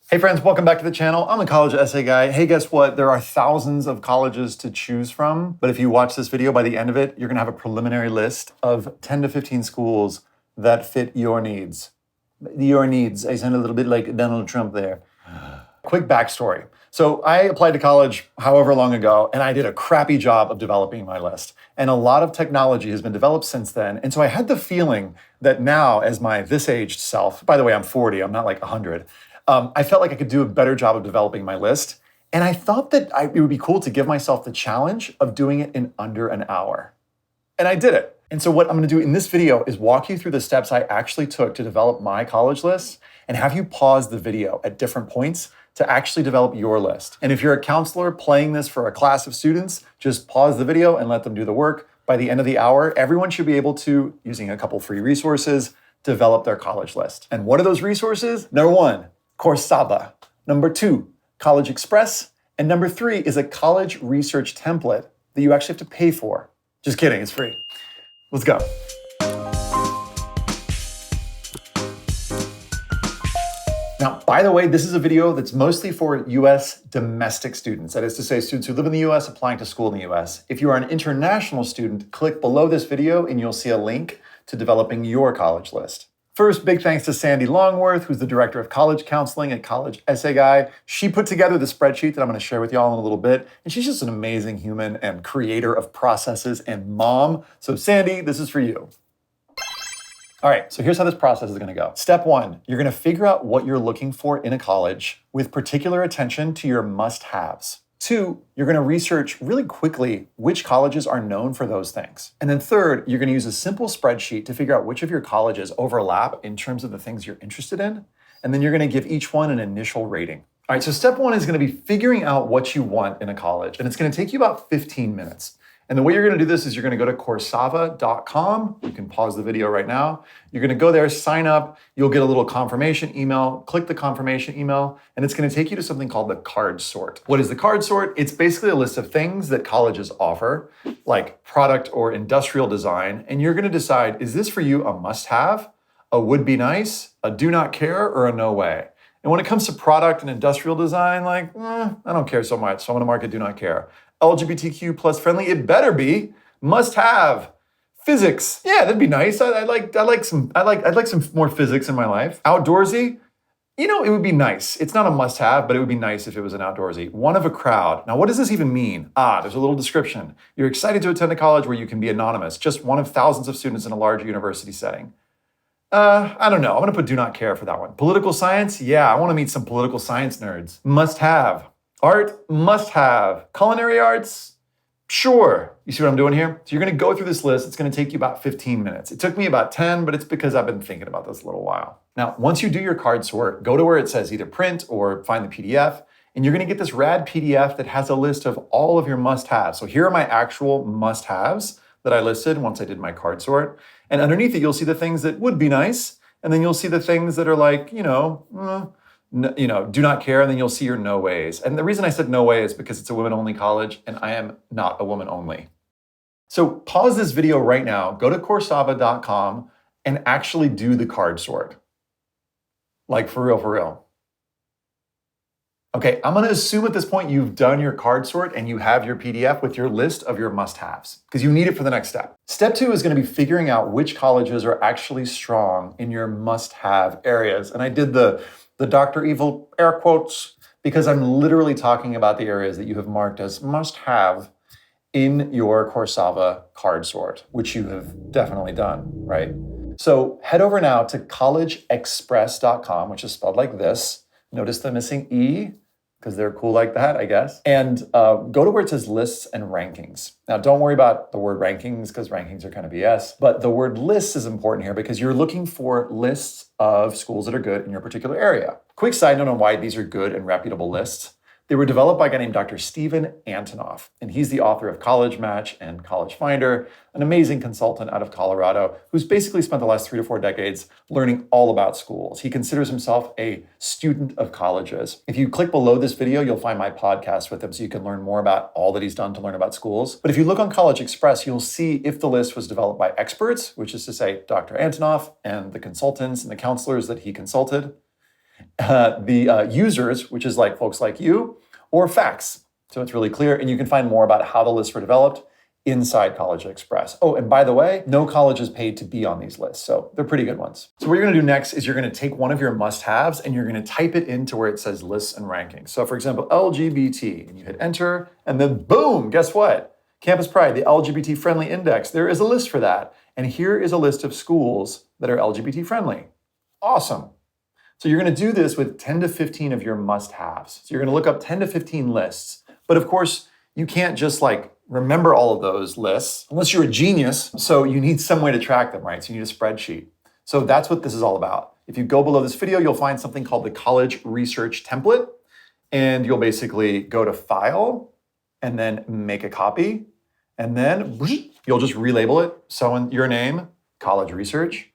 Hey friends, welcome back to the channel. I'm a college essay guy. Hey, guess what? There are thousands of colleges to choose from, but if you watch this video, by the end of it, you're gonna have a preliminary list of 10 to 15 schools that fit your needs. Your needs. I sound a little bit like Donald Trump there. Quick backstory. So I applied to college however long ago, and I did a crappy job of developing my list. And a lot of technology has been developed since then. And so I had the feeling that now, as my this-aged self, by the way, I'm 40, I'm not like 100, I felt like I could do a better job of developing my list. And I thought that it would be cool to give myself the challenge of doing it in under an hour. And I did it. And so what I'm gonna do in this video is walk you through the steps I actually took to develop my college list and have you pause the video at different points to actually develop your list. And if you're a counselor playing this for a class of students, just pause the video and let them do the work. By the end of the hour, everyone should be able to, using a couple free resources, develop their college list. And what are those resources? Number one, Coursava. Number two, College Express. And number three is a college research template that you actually have to pay for. Just kidding, it's free. Let's go. Now, by the way, this is a video that's mostly for US domestic students. That is to say, students who live in the US applying to school in the US. If you are an international student, click below this video and you'll see a link to developing your college list. First, big thanks to Sandy Longworth, who's the director of college counseling at College Essay Guy. She put together the spreadsheet that I'm going to share with y'all in a little bit. And she's just an amazing human and creator of processes and mom. So Sandy, this is for you. All right, so here's how this process is going to go. Step one, you're going to figure out what you're looking for in a college with particular attention to your must-haves. Two, you're going to research really quickly which colleges are known for those things. And then third, you're going to use a simple spreadsheet to figure out which of your colleges overlap in terms of the things you're interested in. And then you're going to give each one an initial rating. All right, so step one is going to be figuring out what you want in a college. And it's going to take you about 15 minutes. And the way you're going to do this is you're going to go to coursava.com. You can pause the video right now. You're going to go there, sign up. You'll get a little confirmation email. Click the confirmation email, and it's going to take you to something called the card sort. What is the card sort? It's basically a list of things that colleges offer, like product or industrial design. And you're going to decide, is this for you a must-have, a would-be nice, a do not care, or a no way? And when it comes to product and industrial design, I don't care so much. So I'm going to mark it do not care. LGBTQ plus friendly, it better be. Must have. Physics, yeah, that'd be nice. I'd like some more physics in my life. Outdoorsy, it would be nice. It's not a must have, but it would be nice if it was an outdoorsy. One of a crowd. Now, what does this even mean? There's a little description. You're excited to attend a college where you can be anonymous, just one of thousands of students in a large university setting. I don't know. I'm gonna put do not care for that one. Political science, yeah, I wanna meet some political science nerds. Must have. Art, must have. Culinary arts, sure. You see what I'm doing here? So you're gonna go through this list. It's gonna take you about 15 minutes. It took me about 10, but it's because I've been thinking about this a little while. Now, once you do your card sort, go to where it says either print or find the PDF, and you're gonna get this rad PDF that has a list of all of your must-haves. So here are my actual must-haves that I listed once I did my card sort. And underneath it, you'll see the things that would be nice, and then you'll see the things that are like, do not care, and then you'll see your no ways. And the reason I said no way is because it's a women-only college, and I am not a woman only. So pause this video right now, go to coursava.com, and actually do the card sort. Like for real, for real. Okay, I'm gonna assume at this point you've done your card sort and you have your PDF with your list of your must-haves, because you need it for the next step. Step two is gonna be figuring out which colleges are actually strong in your must-have areas. And I did the Dr. Evil air quotes because I'm literally talking about the areas that you have marked as must-have in your Coursava card sort, which you have definitely done, right? So head over now to collegeexpress.com, which is spelled like this. Notice the missing E, because they're cool like that, I guess. And go to where it says lists and rankings. Now, don't worry about the word rankings, because rankings are kind of BS. But the word lists is important here because you're looking for lists of schools that are good in your particular area. Quick side note on why these are good and reputable lists. They were developed by a guy named Dr. Stephen Antonoff, and he's the author of College Match and College Finder, an amazing consultant out of Colorado who's basically spent the last 3 to 4 decades learning all about schools. He considers himself a student of colleges. If you click below this video, you'll find my podcast with him so you can learn more about all that he's done to learn about schools. But if you look on College Express, you'll see if the list was developed by experts, which is to say Dr. Antonoff and the consultants and the counselors that he consulted. the users, which is like folks like you, or facts. So it's really clear, and you can find more about how the lists were developed inside College Express. Oh, and by the way, no college is paid to be on these lists, so they're pretty good ones. So what you're gonna do next is you're gonna take one of your must-haves and you're gonna type it into where it says lists and rankings. So for example, LGBT, and you hit enter, and then boom, guess what? Campus Pride, the LGBT friendly index, there is a list for that. And here is a list of schools that are LGBT friendly. Awesome. So you're gonna do this with 10 to 15 of your must-haves. So you're gonna look up 10 to 15 lists, but of course, you can't just like remember all of those lists unless you're a genius. So you need some way to track them, right? So you need a spreadsheet. So that's what this is all about. If you go below this video, you'll find something called the college research template. And you'll basically go to file and then make a copy. And then you'll just relabel it. So in your name, college research.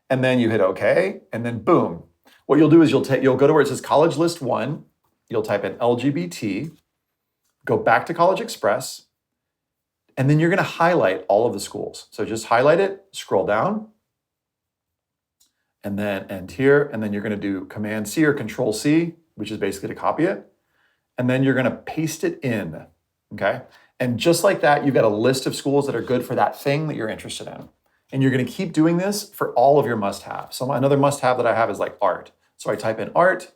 And then you hit OK. And then boom. What you'll do is you'll go to where it says college list 1. You'll type in LGBT. Go back to College Express, and then you're gonna highlight all of the schools. So just highlight it, scroll down, and then end here, and then you're gonna do Command C or Control C, which is basically to copy it, and then you're gonna paste it in, okay? And just like that, you've got a list of schools that are good for that thing that you're interested in. And you're gonna keep doing this for all of your must-haves. So another must-have that I have is like art. So I type in art,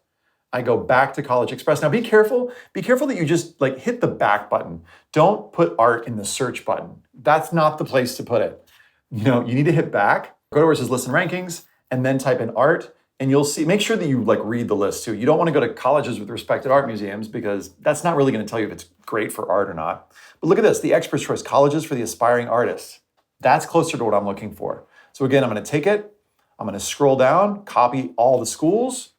I go back to College Express. Now be careful that you just like hit the back button. Don't put art in the search button. That's not the place to put it. You need to hit back, go to where it says list and rankings, and then type in art, and you'll see, make sure that you like read the list too. You don't want to go to colleges with respected art museums because that's not really going to tell you if it's great for art or not. But look at this, the expert's choice, colleges for the aspiring artists. That's closer to what I'm looking for. So again, I'm going to take it, I'm going to scroll down, copy all the schools,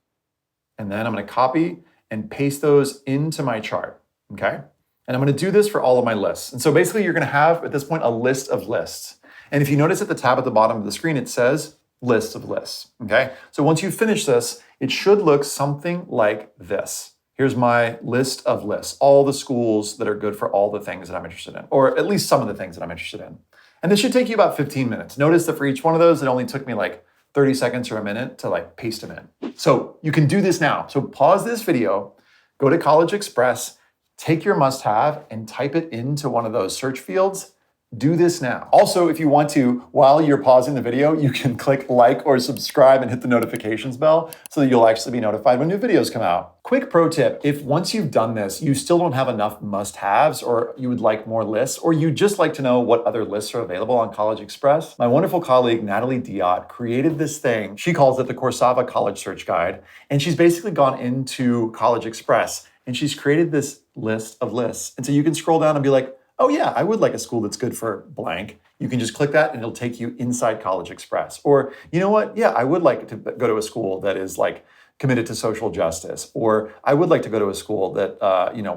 and then I'm gonna copy and paste those into my chart, okay? And I'm gonna do this for all of my lists. And so basically you're gonna have, at this point, a list of lists. And if you notice at the tab at the bottom of the screen, it says list of lists, okay? So once you finish this, it should look something like this. Here's my list of lists, all the schools that are good for all the things that I'm interested in, or at least some of the things that I'm interested in. And this should take you about 15 minutes. Notice that for each one of those, it only took me like 30 seconds or a minute to like paste them in. So you can do this now. So pause this video, go to College Express, take your must-have and type it into one of those search fields. Do this now. Also, if you want to, while you're pausing the video, you can click like or subscribe and hit the notifications bell so that you'll actually be notified when new videos come out. Quick pro tip, if once you've done this, you still don't have enough must-haves or you would like more lists, or you just like to know what other lists are available on College Express, my wonderful colleague, Natalie Diot, created this thing. She calls it the Coursava College Search Guide. And she's basically gone into College Express and she's created this list of lists. And so you can scroll down and be like, oh yeah, I would like a school that's good for blank. You can just click that and it'll take you inside College Express. Or, you know what? Yeah, I would like to go to a school that is like committed to social justice. Or I would like to go to a school that,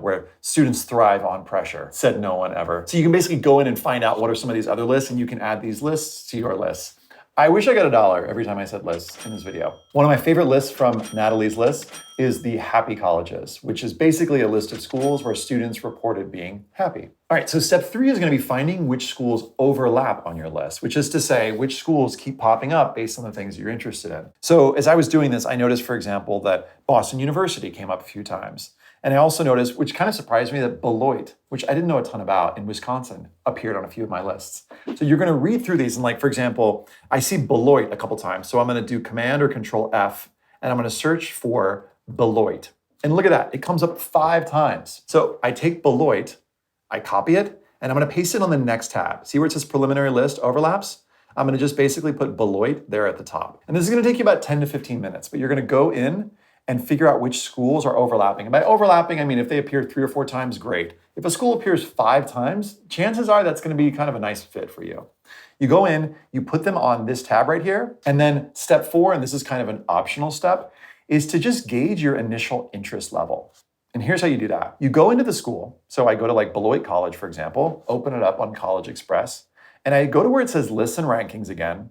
where students thrive on pressure. Said no one ever. So you can basically go in and find out what are some of these other lists and you can add these lists to your lists. I wish I got $1 every time I said lists in this video. One of my favorite lists from Natalie's list is the happy colleges, which is basically a list of schools where students reported being happy. All right, so step 3 is gonna be finding which schools overlap on your list, which is to say which schools keep popping up based on the things you're interested in. So as I was doing this, I noticed, for example, that Boston University came up a few times. And I also noticed, which kind of surprised me, that Beloit, which I didn't know a ton about in Wisconsin, appeared on a few of my lists. So you're gonna read through these and like, for example, I see Beloit a couple times. So I'm gonna do Command or Control F, and I'm gonna search for Beloit. And look at that, it comes up 5 times. So I take Beloit, I copy it, and I'm gonna paste it on the next tab. See where it says preliminary list overlaps? I'm gonna just basically put Beloit there at the top. And this is gonna take you about 10 to 15 minutes, but you're gonna go in and figure out which schools are overlapping. And by overlapping, I mean if they appear 3 or 4 times, great. If a school appears 5 times, chances are that's gonna be kind of a nice fit for you. You go in, you put them on this tab right here, and then step 4, and this is kind of an optional step, is to just gauge your initial interest level. And here's how you do that. You go into the school, so I go to like Beloit College, for example, open it up on College Express, and I go to where it says lists and rankings again,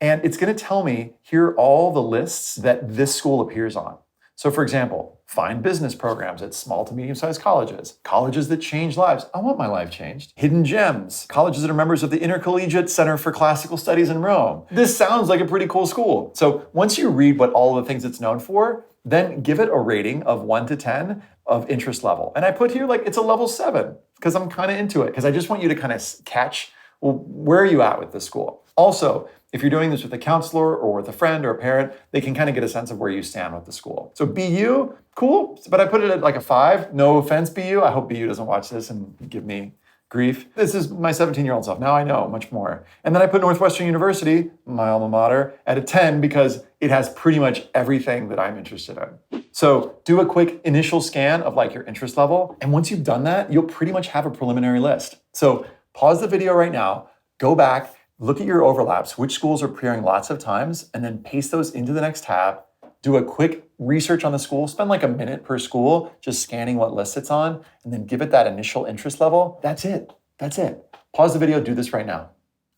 and it's gonna tell me, here are all the lists that this school appears on. So for example, find business programs at small to medium-sized colleges, colleges that change lives. I want my life changed. Hidden gems, colleges that are members of the Intercollegiate Center for Classical Studies in Rome. This sounds like a pretty cool school. So once you read what all the things it's known for, then give it a rating of 1 to 10 of interest level. And I put here like it's a level 7 because I'm kind of into it, because I just want you to kind of catch, well, where are you at with the school? Also, if you're doing this with a counselor or with a friend or a parent, they can kind of get a sense of where you stand with the school. So BU, cool, but I put it at like a 5. No offense, BU. I hope BU doesn't watch this and give me grief. This is my 17-year-old self. Now I know much more. And then I put Northwestern University, my alma mater, at a 10 because it has pretty much everything that I'm interested in. So do a quick initial scan of like your interest level. And once you've done that, you'll pretty much have a preliminary list. So pause the video right now, go back, look at your overlaps, which schools are appearing lots of times, and then paste those into the next tab. Do a quick research on the school, spend like a minute per school, just scanning what list it's on, and then give it that initial interest level. That's it. That's it. Pause the video, do this right now.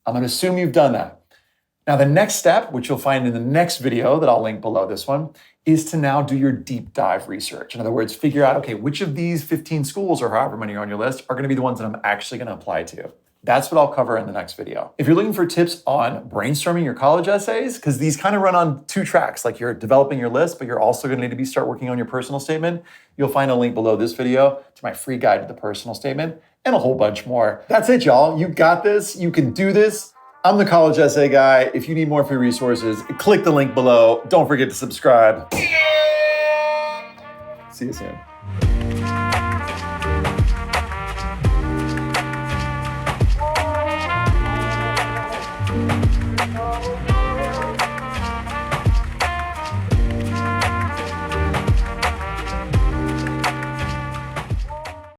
I'm gonna assume you've done that. Now, the next step, which you'll find in the next video that I'll link below this one, is to now do your deep dive research. In other words, figure out, okay, which of these 15 schools or however many are on your list are gonna be the ones that I'm actually gonna apply to. That's what I'll cover in the next video. If you're looking for tips on brainstorming your college essays, because these kind of run on 2 tracks, like you're developing your list, but you're also gonna need to start working on your personal statement, you'll find a link below this video to my free guide to the personal statement and a whole bunch more. That's it, y'all. You got this. You can do this. I'm the college essay guy. If you need more free resources, click the link below. Don't forget to subscribe. See you soon.